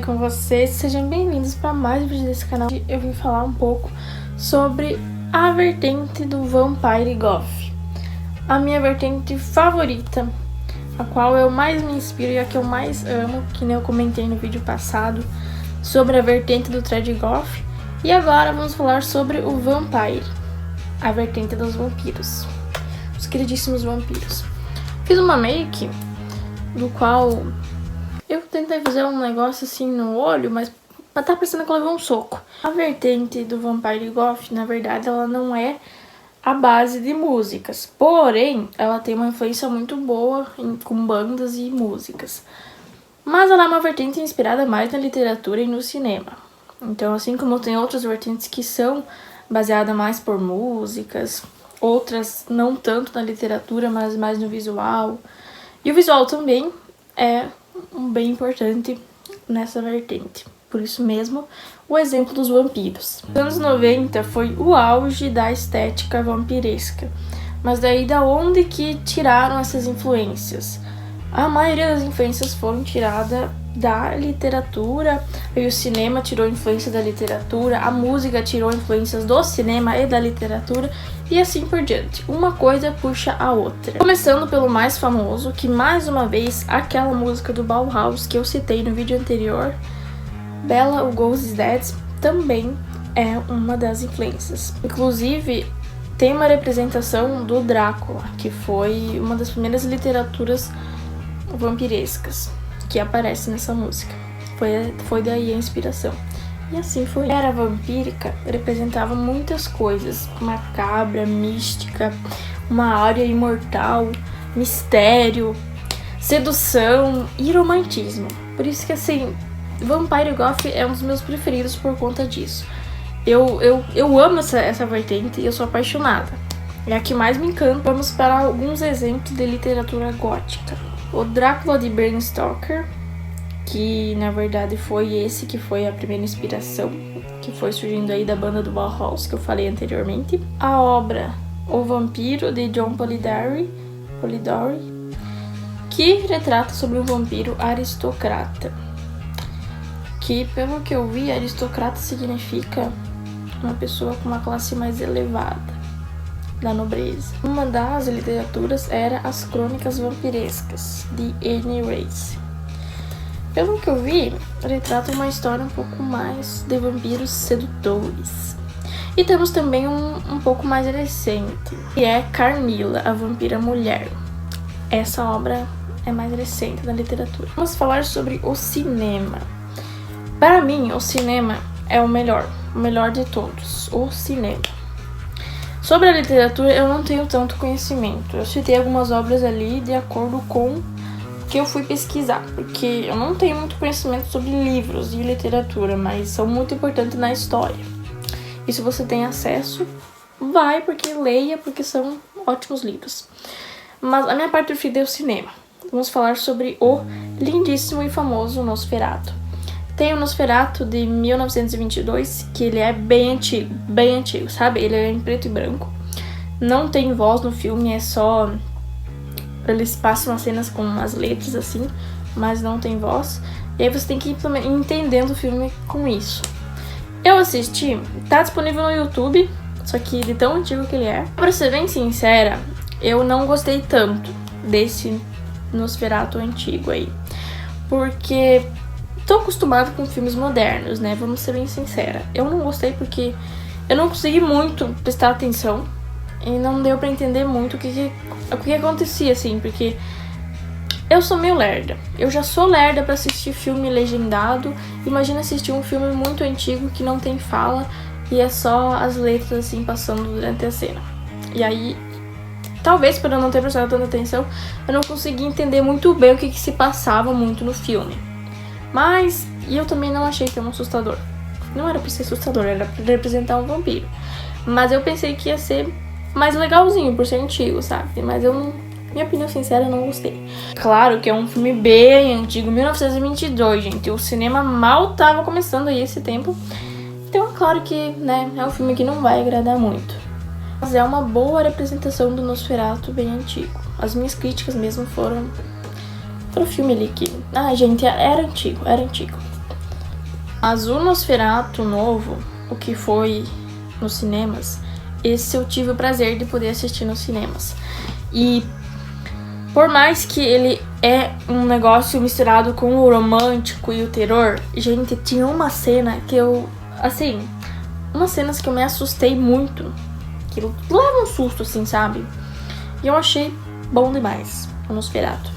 com vocês? Sejam bem-vindos para mais um vídeo desse canal. Eu vim falar um pouco sobre a vertente do Vampire Goth, a minha vertente favorita, a qual eu mais me inspiro e a que eu mais amo, que nem eu comentei no vídeo passado sobre a vertente do Trad Goth. E agora vamos falar sobre o Vampire, a vertente dos vampiros, os queridíssimos vampiros. Fiz uma make do qual eu tentei fazer um negócio assim no olho, mas tá parecendo que eu levei um soco. A vertente do Vampire Goth, na verdade, ela não é a base de músicas, porém, ela tem uma influência muito boa com bandas e músicas. Mas ela é uma vertente inspirada mais na literatura e no cinema. Então, assim como tem outras vertentes que são baseadas mais por músicas, outras não tanto na literatura, mas mais no visual. E o visual também é bem importante nessa vertente. Por isso mesmo, o exemplo dos vampiros. Nos anos 90 foi o auge da estética vampiresca. Mas daí da onde que tiraram essas influências? A maioria das influências foram tiradas da literatura, e o cinema tirou influência da literatura, a música tirou influências do cinema e da literatura, e assim por diante. Uma coisa puxa a outra. Começando pelo mais famoso, que mais uma vez, aquela música do Bauhaus que eu citei no vídeo anterior, Bela Lugosi's Dead, também é uma das influências. Inclusive, tem uma representação do Drácula, que foi uma das primeiras literaturas vampirescas que aparece nessa música. Foi daí a inspiração. E assim foi. A era vampírica representava muitas coisas: macabra, mística, uma áurea imortal, mistério, sedução e romantismo. Por isso que assim, Vampire Goth é um dos meus preferidos por conta disso. Eu amo essa vertente e eu sou apaixonada. É a que mais me encanta. Vamos para alguns exemplos de literatura gótica. O Drácula de Bram Stoker, que na verdade foi esse que foi a primeira inspiração, que foi surgindo aí da banda do Bauhaus, que eu falei anteriormente. A obra O Vampiro, de John Polidori, que retrata sobre um vampiro aristocrata. Que, pelo que eu vi, aristocrata significa uma pessoa com uma classe mais elevada da nobreza. Uma das literaturas era as Crônicas Vampirescas, de Anne Rice. Pelo que eu vi, retrata uma história um pouco mais de vampiros sedutores. E temos também um pouco mais recente, que é Carmila, a Vampira Mulher. Essa obra é mais recente na literatura. Vamos falar sobre o cinema. Para mim, o cinema é o melhor de todos, o cinema. Sobre a literatura, eu não tenho tanto conhecimento. Eu citei algumas obras ali de acordo com o que eu fui pesquisar, porque eu não tenho muito conhecimento sobre livros e literatura, mas são muito importantes na história. E se você tem acesso, vai, porque leia, porque são ótimos livros. Mas a minha parte preferida é o cinema. Vamos falar sobre o lindíssimo e famoso Nosferatu. Tem o Nosferatu de 1922, que ele é bem antigo, sabe? Ele é em preto e branco. Não tem voz no filme, é só... Eles passam as cenas com umas letras assim, mas não tem voz. E aí você tem que ir entendendo o filme com isso. Eu assisti, tá disponível no YouTube, só que de tão antigo que ele é. Pra ser bem sincera, eu não gostei tanto desse Nosferatu antigo aí. Porque... tô acostumada com filmes modernos, né? Vamos ser bem sincera. Eu não gostei porque eu não consegui muito prestar atenção e não deu pra entender muito o que acontecia, assim, porque eu sou meio lerda. Eu já sou lerda pra assistir filme legendado. Imagina assistir um filme muito antigo que não tem fala e é só as letras, assim, passando durante a cena. E aí, talvez por eu não ter prestado tanta atenção, eu não consegui entender muito bem o que se passava muito no filme. Mas, e eu também não achei tão assustador. Não era pra ser assustador, era pra representar um vampiro. Mas eu pensei que ia ser mais legalzinho, por ser antigo, sabe? Mas minha opinião sincera, eu não gostei. Claro que é um filme bem antigo, 1922, gente. O cinema mal tava começando aí esse tempo. Então é claro que, né, é um filme que não vai agradar muito. Mas é uma boa representação do Nosferatu bem antigo. As minhas críticas mesmo foram pro filme ali que... gente, era antigo. Mas o Nosferatu novo, o que foi nos cinemas, esse eu tive o prazer de poder assistir nos cinemas. E por mais que ele é um negócio misturado com o romântico e o terror, gente, tinha uma cena que eu, assim, umas cenas que eu me assustei muito, que leva um susto, assim, sabe? E eu achei bom demais o Nosferatu.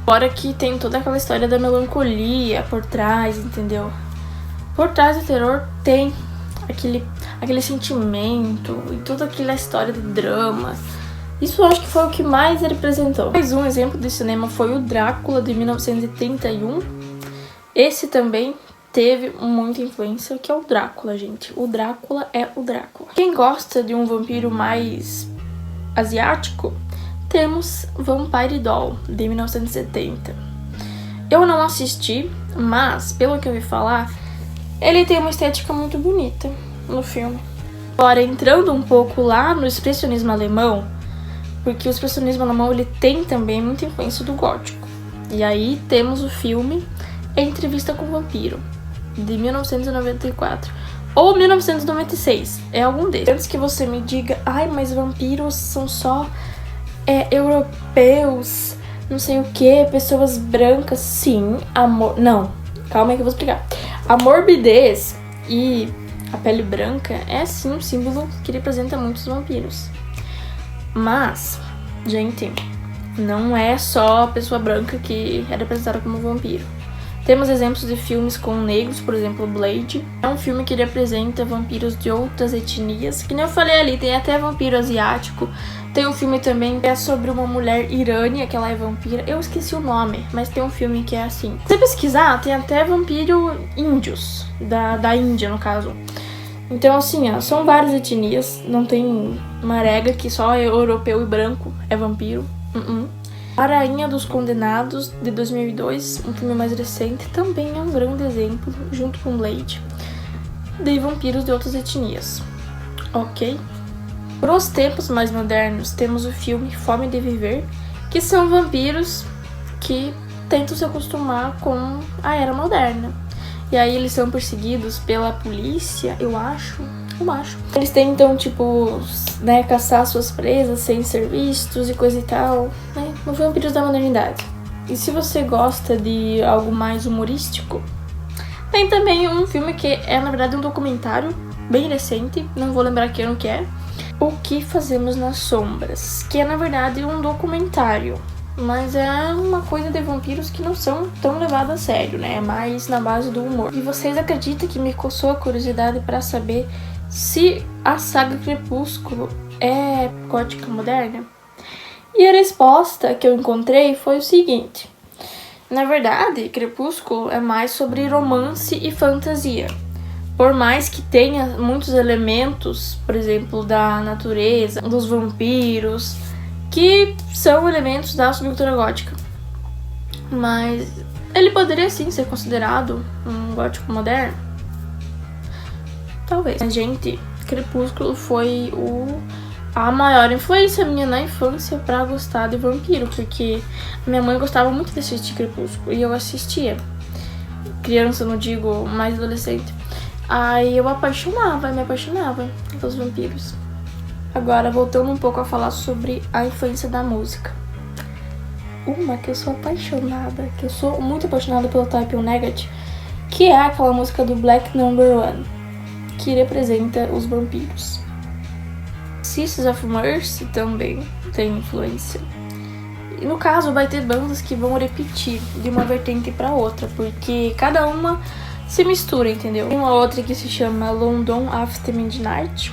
Fora que tem toda aquela história da melancolia por trás, entendeu? Por trás do terror tem aquele sentimento e toda aquela história de drama. Isso eu acho que foi o que mais ele apresentou. Mais um exemplo de cinema foi o Drácula, de 1931. Esse também teve muita influência, que é o Drácula, gente. O Drácula é o Drácula. Quem gosta de um vampiro mais asiático, temos Vampire Doll, de 1970. Eu não assisti, mas, pelo que eu ouvi falar, ele tem uma estética muito bonita no filme. Agora, entrando um pouco lá no expressionismo alemão, porque o expressionismo alemão ele tem também muita influência do gótico. E aí temos o filme Entrevista com o Vampiro, de 1994. Ou 1996, é algum desses. Antes que você me diga, ai, mas vampiros são só europeus, não sei o que, pessoas brancas. Sim, amor... Não, calma aí que eu vou explicar. A morbidez e a pele branca é sim um símbolo que representa muitos vampiros. Mas, gente, não é só a pessoa branca que é representada como vampiro. Temos exemplos de filmes com negros, por exemplo, Blade. É um filme que representa vampiros de outras etnias. Que nem eu falei ali, tem até vampiro asiático. Tem um filme também que é sobre uma mulher irânia, que ela é vampira. Eu esqueci o nome, mas tem um filme que é assim. Se você pesquisar, tem até vampiro índios, da Índia, no caso. Então, assim, ó, são várias etnias. Não tem uma regra que só é europeu e branco é vampiro. A Rainha dos Condenados, de 2002, um filme mais recente, também é um grande exemplo, junto com Blade, de vampiros de outras etnias. Ok? Para os tempos mais modernos, temos o filme Fome de Viver, que são vampiros que tentam se acostumar com a era moderna. E aí eles são perseguidos pela polícia, eu acho. Eles tentam, tipo, né, caçar suas presas sem ser vistos e coisa e tal, né? Os vampiros da modernidade. E se você gosta de algo mais humorístico, tem também um filme que é, na verdade, um documentário bem recente, não vou lembrar que ano que é, O Que Fazemos nas Sombras, que é, na verdade, um documentário. Mas é uma coisa de vampiros que não são tão levados a sério, né? É mais na base do humor. E vocês acreditam que me coçou a curiosidade para saber se a saga Crepúsculo é gótica moderna? E a resposta que eu encontrei foi o seguinte. Na verdade, Crepúsculo é mais sobre romance e fantasia. Por mais que tenha muitos elementos, por exemplo, da natureza, dos vampiros, que são elementos da subcultura gótica. Mas ele poderia sim ser considerado um gótico moderno? Talvez. Mas, gente, Crepúsculo foi a maior influência minha na infância pra gostar de vampiro, porque minha mãe gostava muito de assistir Crepúsculo e eu assistia. Criança, não digo, mais adolescente. Aí eu me apaixonava pelos vampiros. Agora, voltando um pouco a falar sobre a influência da música. Uma que eu sou apaixonada, que eu sou muito apaixonada pelo Type O Negative, que é aquela música do Black Number One, que representa os vampiros. Sisters of Mercy também tem influência. E no caso, vai ter bandas que vão repetir de uma vertente para outra, porque cada uma se mistura, entendeu? Tem uma outra que se chama London After Midnight,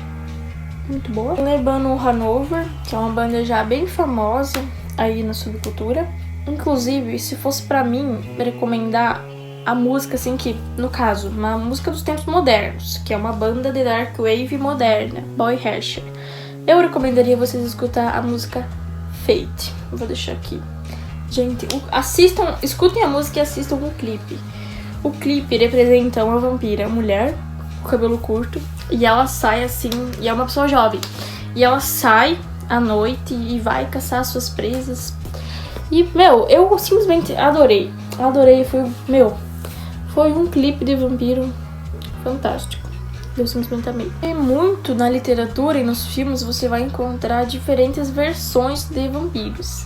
muito boa. Lembrando o Hanover, que é uma banda já bem famosa aí na subcultura. Inclusive, se fosse pra mim recomendar a música, assim, que, no caso, uma música dos tempos modernos, que é uma banda de dark wave moderna, Boy Hasher, eu recomendaria vocês escutar a música Fate. Vou deixar aqui. Gente, escutem a música e assistam o clipe. O clipe representa uma vampira, mulher, com cabelo curto, e ela sai assim, e é uma pessoa jovem, e ela sai à noite e vai caçar suas presas. E, eu simplesmente adorei, foi um clipe de vampiro fantástico. Eu simplesmente amei. E muito na literatura e nos filmes você vai encontrar diferentes versões de vampiros.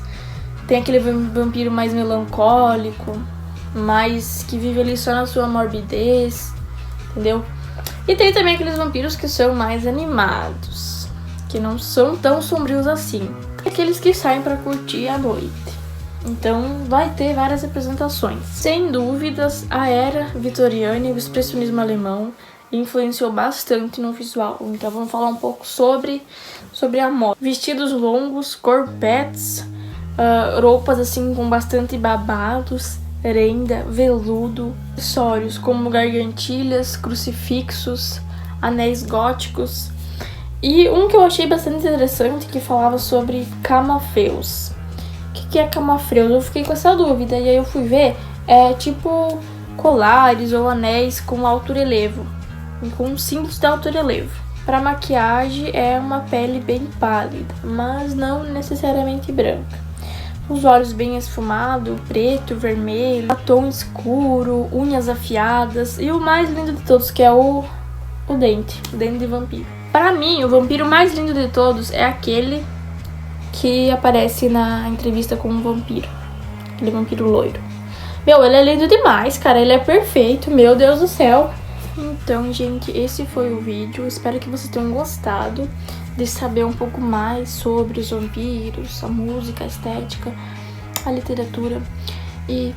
Tem aquele vampiro mais melancólico, mais que vive ali só na sua morbidez, entendeu? E tem também aqueles vampiros que são mais animados, que não são tão sombrios assim. Aqueles que saem pra curtir a noite. Então vai ter várias representações. Sem dúvidas, a era vitoriana e o expressionismo alemão influenciou bastante no visual. Então vamos falar um pouco sobre a moda. Vestidos longos, corpetes, roupas assim com bastante babados, renda, veludo, acessórios como gargantilhas, crucifixos, anéis góticos. E um que eu achei bastante interessante que falava sobre camafeus. O que é camafeus? Eu fiquei com essa dúvida e aí eu fui ver. É tipo colares ou anéis com alto relevo, com símbolos de alto relevo. Para maquiagem é uma pele bem pálida, mas não necessariamente branca. Os olhos bem esfumados, preto, vermelho, batom escuro, unhas afiadas e o mais lindo de todos, que é o dente de vampiro. Para mim, o vampiro mais lindo de todos é aquele que aparece na entrevista com um vampiro. Aquele vampiro loiro. Meu, ele é lindo demais, cara. Ele é perfeito, meu Deus do céu. Então, gente, esse foi o vídeo. Espero que vocês tenham gostado de saber um pouco mais sobre os vampiros, a música, a estética, a literatura. E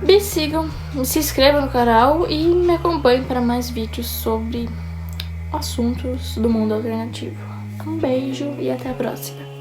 me sigam, se inscrevam no canal e me acompanhem para mais vídeos sobre assuntos do mundo alternativo. Um beijo e até a próxima.